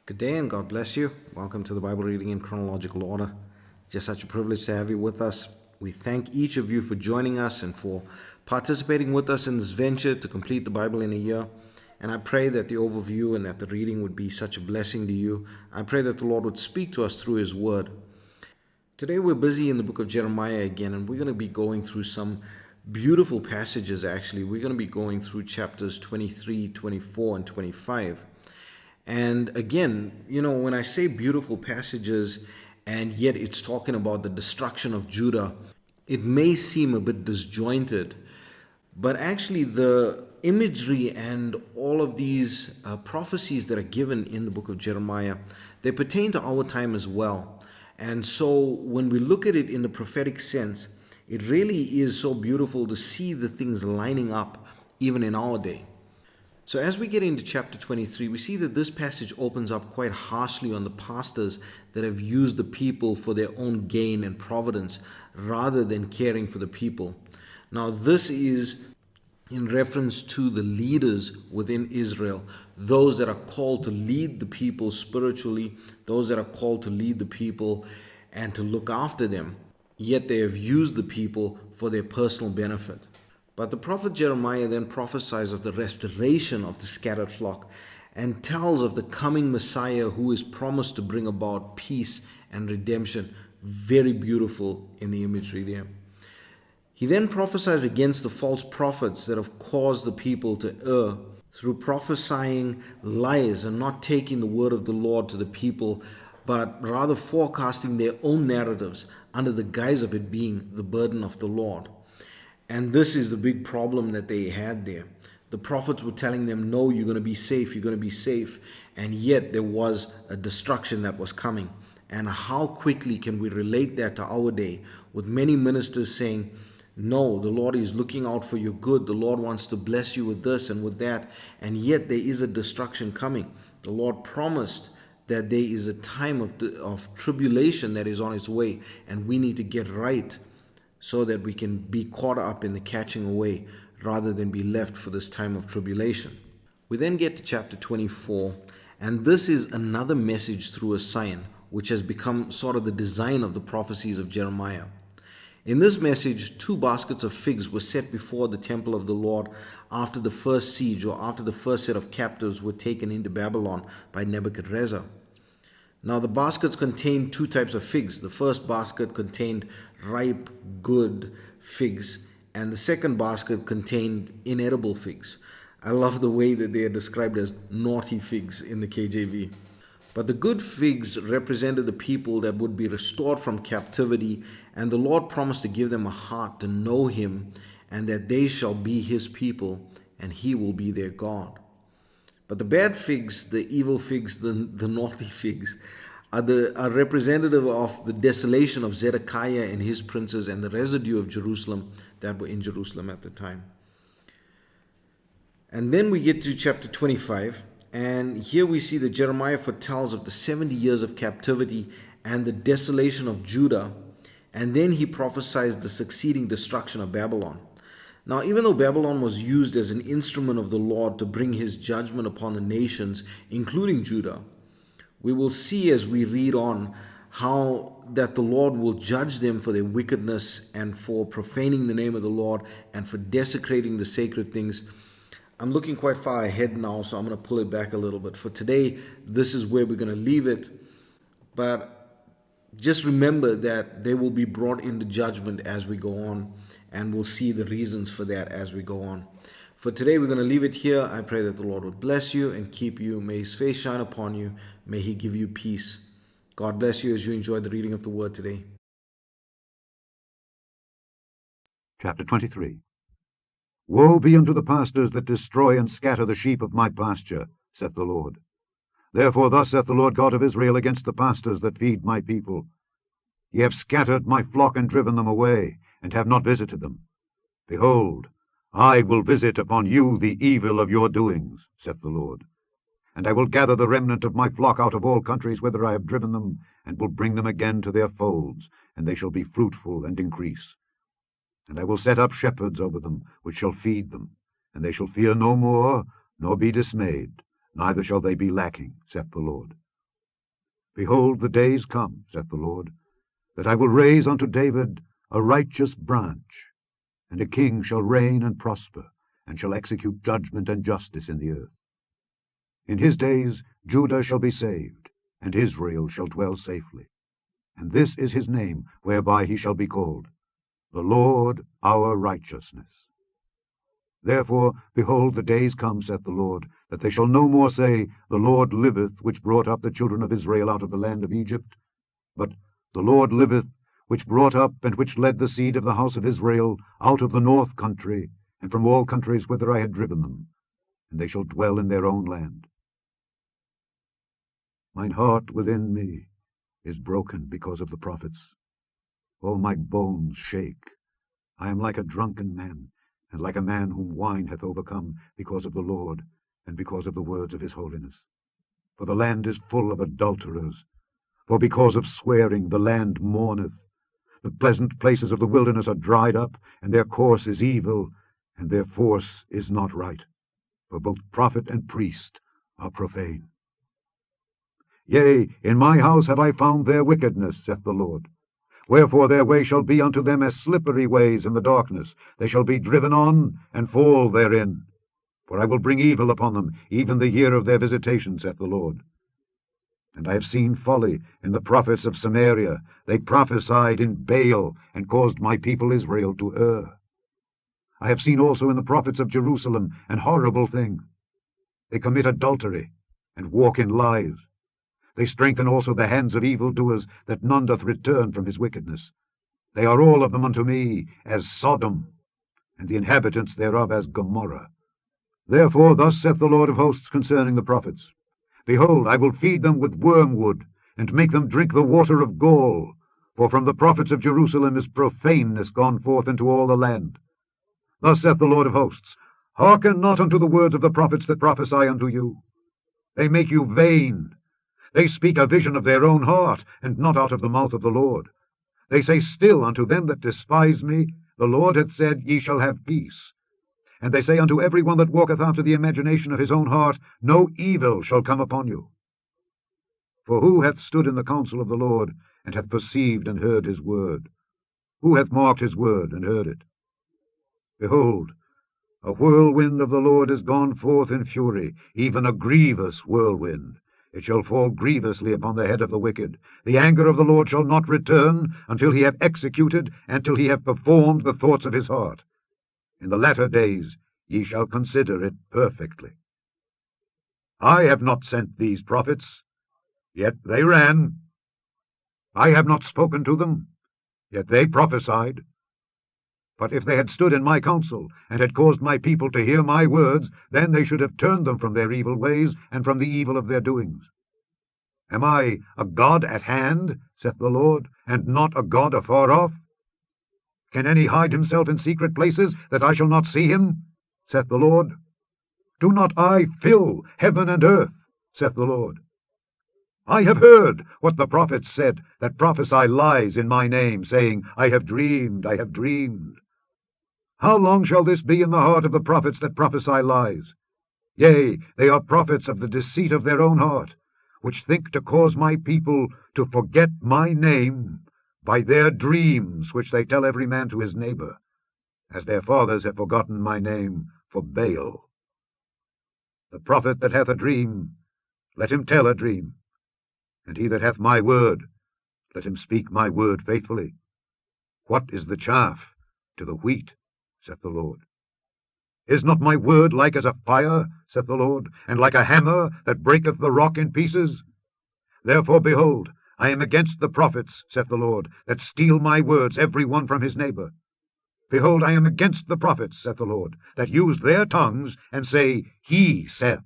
Good day and God bless you. Welcome to the Bible reading in chronological order. Just such a privilege to have you with us. We thank each of you for joining us and for participating with us in this venture to complete the Bible in a year. And I pray that the overview and that the reading would be such a blessing to you. I pray that the Lord would speak to us through His Word. Today we're busy in the book of Jeremiah again, and we're going to be going through some beautiful passages actually. We're going to be going through chapters 23, 24, and 25. And again, when I say beautiful passages and yet it's talking about the destruction of Judah, it may seem a bit disjointed, but actually the imagery and all of these prophecies that are given in the book of Jeremiah, they pertain to our time as well. And so when we look at it in the prophetic sense, it really is so beautiful to see the things lining up even in our day. So as we get into chapter 23, we see that this passage opens up quite harshly on the pastors that have used the people for their own gain and providence rather than caring for the people. Now this is in reference to the leaders within Israel, those that are called to lead the people spiritually, those that are called to lead the people and to look after them, yet they have used the people for their personal benefit. But the prophet Jeremiah then prophesies of the restoration of the scattered flock and tells of the coming Messiah who is promised to bring about peace and redemption. Very beautiful in the imagery there. He then prophesies against the false prophets that have caused the people to err through prophesying lies and not taking the word of the Lord to the people, but rather forecasting their own narratives under the guise of it being the burden of the Lord. And this is the big problem that they had there. The prophets were telling them, no, you're going to be safe, you're going to be safe. And yet there was a destruction that was coming. And how quickly can we relate that to our day with many ministers saying, no, the Lord is looking out for your good. The Lord wants to bless you with this and with that. And yet there is a destruction coming. The Lord promised that there is a time of tribulation that is on its way. And we need to get right so that we can be caught up in the catching away rather than be left for this time of tribulation. We then get to chapter 24, and this is another message through a sign, which has become sort of the design of the prophecies of Jeremiah. In this message, 2 baskets of figs were set before the temple of the Lord after the first siege, or after the first set of captives were taken into Babylon by Nebuchadnezzar. Now the baskets contained 2 types of figs. The first basket contained ripe, good figs, and the second basket contained inedible figs. I love the way that they are described as naughty figs in the KJV. But the good figs represented the people that would be restored from captivity, and the Lord promised to give them a heart to know Him, and that they shall be His people, and He will be their God. But the bad figs, the evil figs, the naughty figs, are representative of the desolation of Zedekiah and his princes and the residue of Jerusalem that were in Jerusalem at the time. And then we get to chapter 25, and here we see that Jeremiah foretells of the 70 years of captivity and the desolation of Judah, and then he prophesies the succeeding destruction of Babylon. Now, even though Babylon was used as an instrument of the Lord to bring His judgment upon the nations, including Judah, we will see as we read on how that the Lord will judge them for their wickedness and for profaning the name of the Lord and for desecrating the sacred things. I'm looking quite far ahead now, so I'm going to pull it back a little bit. For today, this is where we're going to leave it. But just remember that they will be brought into judgment as we go on, and we'll see the reasons for that as we go on. For today, we're going to leave it here. I pray that the Lord would bless you and keep you. May His face shine upon you. May He give you peace. God bless you as you enjoy the reading of the Word today. Chapter 23. Woe be unto the pastors that destroy and scatter the sheep of my pasture, saith the Lord. Therefore thus saith the Lord God of Israel against the pastors that feed my people. Ye have scattered my flock and driven them away, and have not visited them. Behold, I will visit upon you the evil of your doings, saith the Lord. And I will gather the remnant of my flock out of all countries whither I have driven them, and will bring them again to their folds, and they shall be fruitful and increase. And I will set up shepherds over them, which shall feed them, and they shall fear no more, nor be dismayed, neither shall they be lacking, saith the Lord. Behold, the days come, saith the Lord, that I will raise unto David a righteous branch, and a king shall reign and prosper, and shall execute judgment and justice in the earth. In his days Judah shall be saved, and Israel shall dwell safely. And this is his name, whereby he shall be called, the Lord our righteousness. Therefore, behold, the days come, saith the Lord, that they shall no more say, The Lord liveth, which brought up the children of Israel out of the land of Egypt, but the Lord liveth, which brought up and which led the seed of the house of Israel out of the north country, and from all countries whither I had driven them, and they shall dwell in their own land. Mine heart within me is broken because of the prophets. All my bones shake. I am like a drunken man, and like a man whom wine hath overcome, because of the Lord, and because of the words of his holiness. For the land is full of adulterers. For because of swearing the land mourneth. The pleasant places of the wilderness are dried up, and their course is evil, and their force is not right. For both prophet and priest are profane. Yea, in my house have I found their wickedness, saith the Lord. Wherefore their way shall be unto them as slippery ways in the darkness. They shall be driven on, and fall therein. For I will bring evil upon them, even the year of their visitation, saith the Lord. And I have seen folly in the prophets of Samaria. They prophesied in Baal, and caused my people Israel to err. I have seen also in the prophets of Jerusalem an horrible thing. They commit adultery, and walk in lies. They strengthen also the hands of evildoers, that none doth return from his wickedness. They are all of them unto me as Sodom, and the inhabitants thereof as Gomorrah. Therefore thus saith the Lord of hosts concerning the prophets, Behold, I will feed them with wormwood, and make them drink the water of gall. For from the prophets of Jerusalem is profaneness gone forth into all the land. Thus saith the Lord of hosts, Hearken not unto the words of the prophets that prophesy unto you. They make you vain. They speak a vision of their own heart, and not out of the mouth of the Lord. They say still unto them that despise me, The Lord hath said, Ye shall have peace. And they say unto every one that walketh after the imagination of his own heart, No evil shall come upon you. For who hath stood in the counsel of the Lord, and hath perceived and heard his word? Who hath marked his word, and heard it? Behold, a whirlwind of the Lord is gone forth in fury, even a grievous whirlwind. It shall fall grievously upon the head of the wicked. The anger of the Lord shall not return, until he have executed, and till he have performed the thoughts of his heart. In the latter days ye shall consider it perfectly. I have not sent these prophets, yet they ran. I have not spoken to them, yet they prophesied. But if they had stood in my counsel, and had caused my people to hear my words, then they should have turned them from their evil ways, and from the evil of their doings. Am I a God at hand, saith the Lord, and not a God afar off? Can any hide himself in secret places, that I shall not see him, saith the Lord? Do not I fill heaven and earth, saith the Lord? I have heard what the prophets said, that prophesy lies in my name, saying, I have dreamed, I have dreamed. How long shall this be in the heart of the prophets that prophesy lies? Yea, they are prophets of the deceit of their own heart, which think to cause my people to forget my name by their dreams, which they tell every man to his neighbor, as their fathers have forgotten my name for Baal. The prophet that hath a dream, let him tell a dream, and he that hath my word, let him speak my word faithfully. What is the chaff to the wheat, saith the Lord? Is not my word like as a fire, saith the Lord, and like a hammer that breaketh the rock in pieces? Therefore, behold, I am against the prophets, saith the Lord, that steal my words, every one from his neighbor. Behold, I am against the prophets, saith the Lord, that use their tongues, and say, He saith.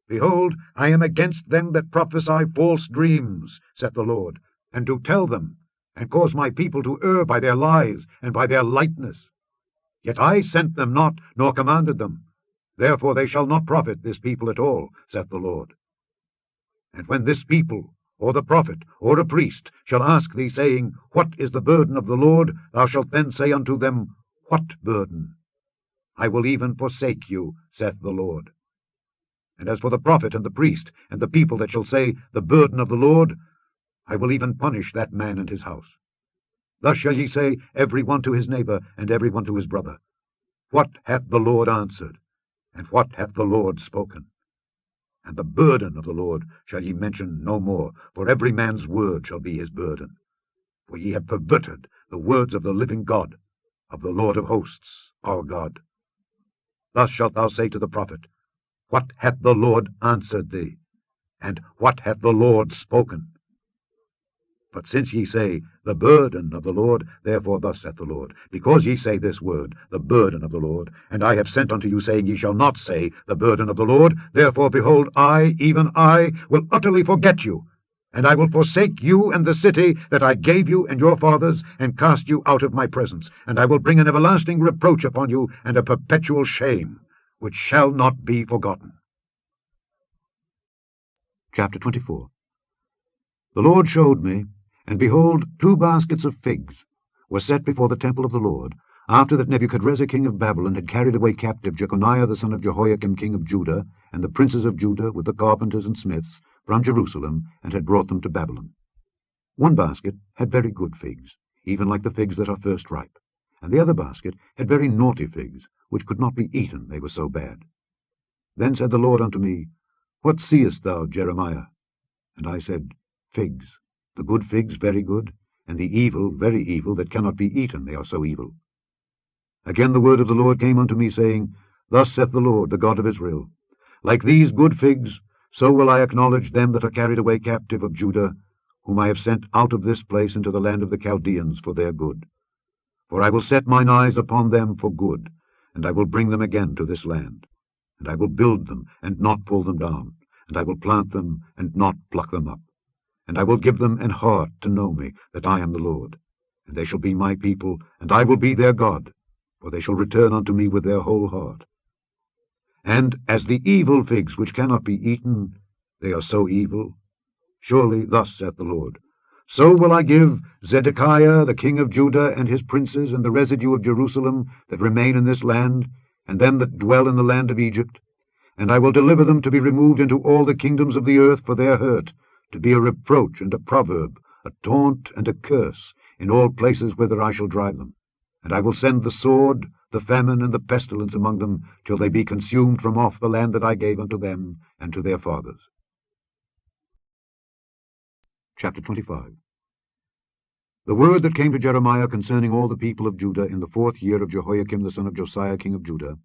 Behold, I am against them that prophesy false dreams, saith the Lord, and do tell them, and cause my people to err by their lies, and by their lightness. Yet I sent them not, nor commanded them. Therefore they shall not profit this people at all, saith the Lord. And when this people, or the prophet, or a priest, shall ask thee, saying, What is the burden of the Lord? Thou shalt then say unto them, What burden? I will even forsake you, saith the Lord. And as for the prophet and the priest, and the people that shall say, The burden of the Lord, I will even punish that man and his house. Thus shall ye say, every one to his neighbour, and every one to his brother, What hath the Lord answered? And what hath the Lord spoken? And the burden of the Lord shall ye mention no more, for every man's word shall be his burden. For ye have perverted the words of the living God, of the Lord of hosts, our God. Thus shalt thou say to the prophet, What hath the Lord answered thee? And what hath the Lord spoken? But since ye say, The burden of the Lord, therefore thus saith the Lord, because ye say this word, the burden of the Lord, and I have sent unto you, saying, Ye shall not say, the burden of the Lord, therefore, behold, I, even I, will utterly forget you, and I will forsake you and the city that I gave you and your fathers, and cast you out of my presence, and I will bring an everlasting reproach upon you, and a perpetual shame, which shall not be forgotten. Chapter 24. The Lord showed me, and behold, 2 baskets of figs were set before the temple of the Lord, after that Nebuchadrezzar king of Babylon had carried away captive Jeconiah the son of Jehoiakim king of Judah, and the princes of Judah with the carpenters and smiths, from Jerusalem, and had brought them to Babylon. 1 basket had very good figs, even like the figs that are first ripe, and the other basket had very naughty figs, which could not be eaten, they were so bad. Then said the Lord unto me, What seest thou, Jeremiah? And I said, Figs, the good figs very good, and the evil very evil, that cannot be eaten, they are so evil. Again the word of the Lord came unto me, saying, Thus saith the Lord, the God of Israel, Like these good figs, so will I acknowledge them that are carried away captive of Judah, whom I have sent out of this place into the land of the Chaldeans for their good. For I will set mine eyes upon them for good, and I will bring them again to this land. And I will build them, and not pull them down, and I will plant them, and not pluck them up. And I will give them an heart to know me, that I am the Lord. And they shall be my people, and I will be their God, for they shall return unto me with their whole heart. And as the evil figs which cannot be eaten, they are so evil. Surely thus saith the Lord, So will I give Zedekiah the king of Judah, and his princes, and the residue of Jerusalem that remain in this land, and them that dwell in the land of Egypt, and I will deliver them to be removed into all the kingdoms of the earth for their hurt, to be a reproach and a proverb, a taunt and a curse, in all places whither I shall drive them. And I will send the sword, the famine, and the pestilence among them, till they be consumed from off the land that I gave unto them and to their fathers. Chapter 25. The word that came to Jeremiah concerning all the people of Judah in the 4th year of Jehoiakim the son of Josiah king of Judah,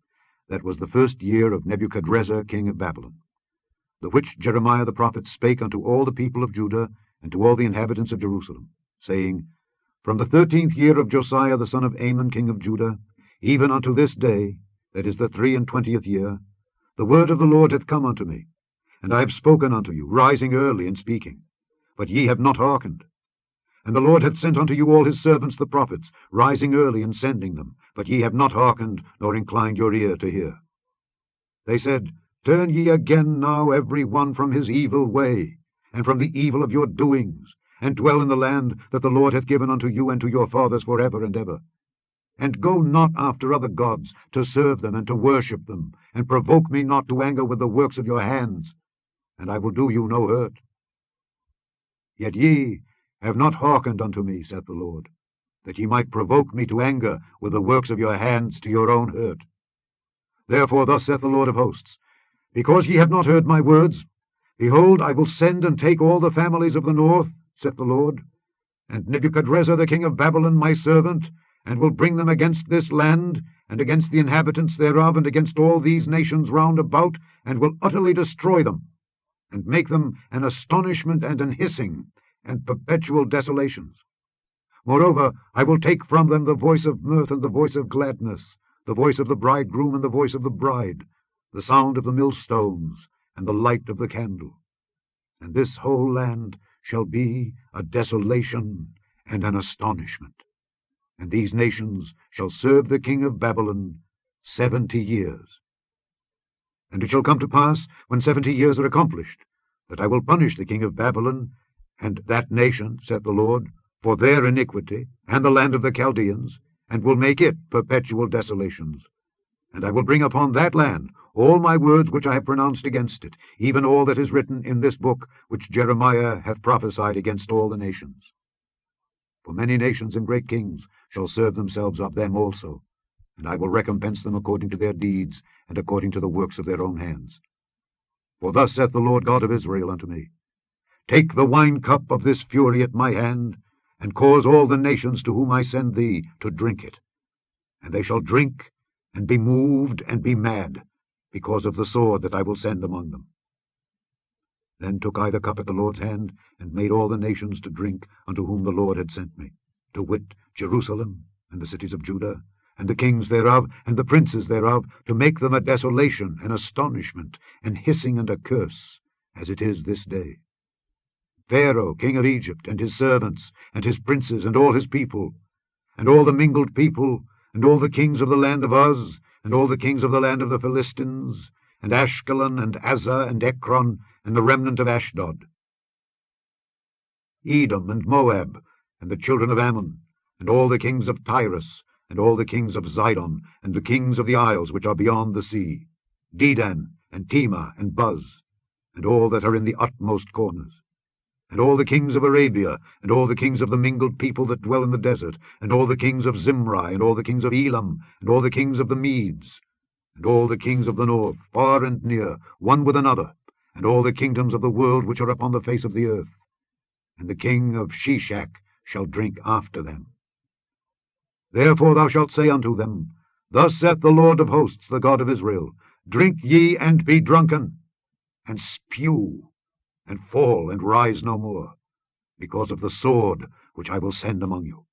that was the 1st year of Nebuchadrezzar king of Babylon, the which Jeremiah the prophet spake unto all the people of Judah, and to all the inhabitants of Jerusalem, saying, From the 13th year of Josiah the son of Amon king of Judah, even unto this day, that is the 23rd year, the word of the Lord hath come unto me, and I have spoken unto you, rising early and speaking. But ye have not hearkened. And the Lord hath sent unto you all his servants the prophets, rising early and sending them, but ye have not hearkened, nor inclined your ear to hear. They said, Turn ye again now every one from his evil way, and from the evil of your doings, and dwell in the land that the Lord hath given unto you and to your fathers for ever and ever. And go not after other gods, to serve them and to worship them, and provoke me not to anger with the works of your hands, and I will do you no hurt. Yet ye have not hearkened unto me, saith the Lord, that ye might provoke me to anger with the works of your hands to your own hurt. Therefore thus saith the Lord of hosts, Because ye have not heard my words, behold, I will send and take all the families of the north, saith the Lord, and Nebuchadrezzar the king of Babylon my servant, and will bring them against this land, and against the inhabitants thereof, and against all these nations round about, and will utterly destroy them, and make them an astonishment and an hissing, and perpetual desolations. Moreover, I will take from them the voice of mirth and the voice of gladness, the voice of the bridegroom and the voice of the bride, the sound of the millstones, and the light of the candle. And this whole land shall be a desolation and an astonishment. And these nations shall serve the king of Babylon 70 years. And it shall come to pass, when 70 years are accomplished, that I will punish the king of Babylon, and that nation, saith the Lord, for their iniquity, and the land of the Chaldeans, and will make it perpetual desolations. And I will bring upon that land all my words which I have pronounced against it, even all that is written in this book which Jeremiah hath prophesied against all the nations. For many nations and great kings shall serve themselves of them also, and I will recompense them according to their deeds, and according to the works of their own hands. For thus saith the Lord God of Israel unto me, Take the wine cup of this fury at my hand, and cause all the nations to whom I send thee to drink it. And they shall drink, and be moved, and be mad, because of the sword that I will send among them. Then took I the cup at the Lord's hand, and made all the nations to drink unto whom the Lord had sent me, to wit, Jerusalem, and the cities of Judah, and the kings thereof, and the princes thereof, to make them a desolation, an astonishment, an hissing, and a curse, as it is this day. Pharaoh king of Egypt, and his servants, and his princes, and all his people, and all the mingled people, and all the kings of the land of Uz, and all the kings of the land of the Philistines, and Ashkelon, and Azzah, and Ekron, and the remnant of Ashdod, Edom, and Moab, and the children of Ammon, and all the kings of Tyrus, and all the kings of Zidon, and the kings of the isles which are beyond the sea, Dedan, and Tema, and Buz, and all that are in the utmost corners, and all the kings of Arabia, and all the kings of the mingled people that dwell in the desert, and all the kings of Zimri, and all the kings of Elam, and all the kings of the Medes, and all the kings of the north, far and near, one with another, and all the kingdoms of the world which are upon the face of the earth. And the king of Shishak shall drink after them. Therefore thou shalt say unto them, Thus saith the Lord of hosts, the God of Israel, Drink ye and be drunken, and spew, and fall, and rise no more, because of the sword which I will send among you.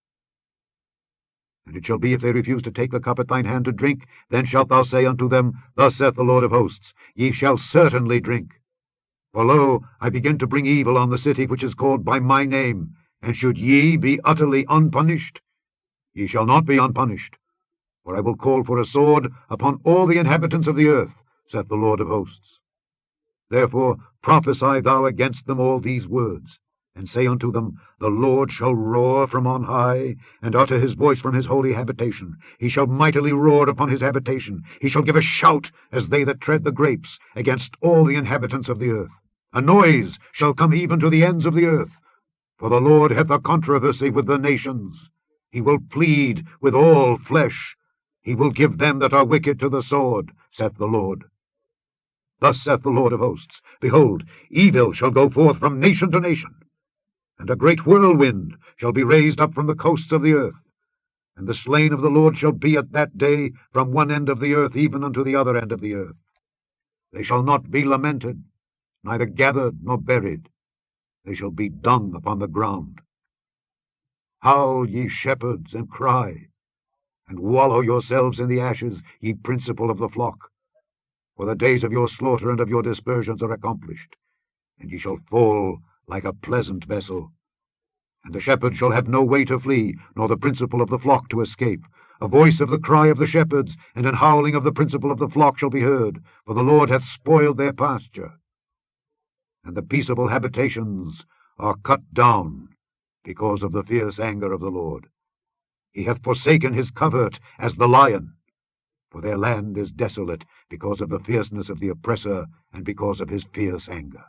And it shall be, if they refuse to take the cup at thine hand to drink, then shalt thou say unto them, Thus saith the Lord of hosts, Ye shall certainly drink. For lo, I begin to bring evil on the city which is called by my name, and should ye be utterly unpunished? Ye shall not be unpunished, for I will call for a sword upon all the inhabitants of the earth, saith the Lord of hosts. Therefore prophesy thou against them all these words, and say unto them, The Lord shall roar from on high, and utter his voice from his holy habitation. He shall mightily roar upon his habitation. He shall give a shout, as they that tread the grapes, against all the inhabitants of the earth. A noise shall come even to the ends of the earth. For the Lord hath a controversy with the nations. He will plead with all flesh. He will give them that are wicked to the sword, saith the Lord. Thus saith the Lord of hosts, Behold, evil shall go forth from nation to nation, and a great whirlwind shall be raised up from the coasts of the earth. And the slain of the Lord shall be at that day from one end of the earth even unto the other end of the earth. They shall not be lamented, neither gathered nor buried. They shall be dung upon the ground. Howl, ye shepherds, and cry, and wallow yourselves in the ashes, ye principal of the flock. For the days of your slaughter and of your dispersions are accomplished, and ye shall fall like a pleasant vessel. And the shepherd shall have no way to flee, nor the principal of the flock to escape. A voice of the cry of the shepherds, and an howling of the principal of the flock shall be heard, for the Lord hath spoiled their pasture. And the peaceable habitations are cut down, because of the fierce anger of the Lord. He hath forsaken his covert as the lion, for their land is desolate, because of the fierceness of the oppressor, and because of his fierce anger.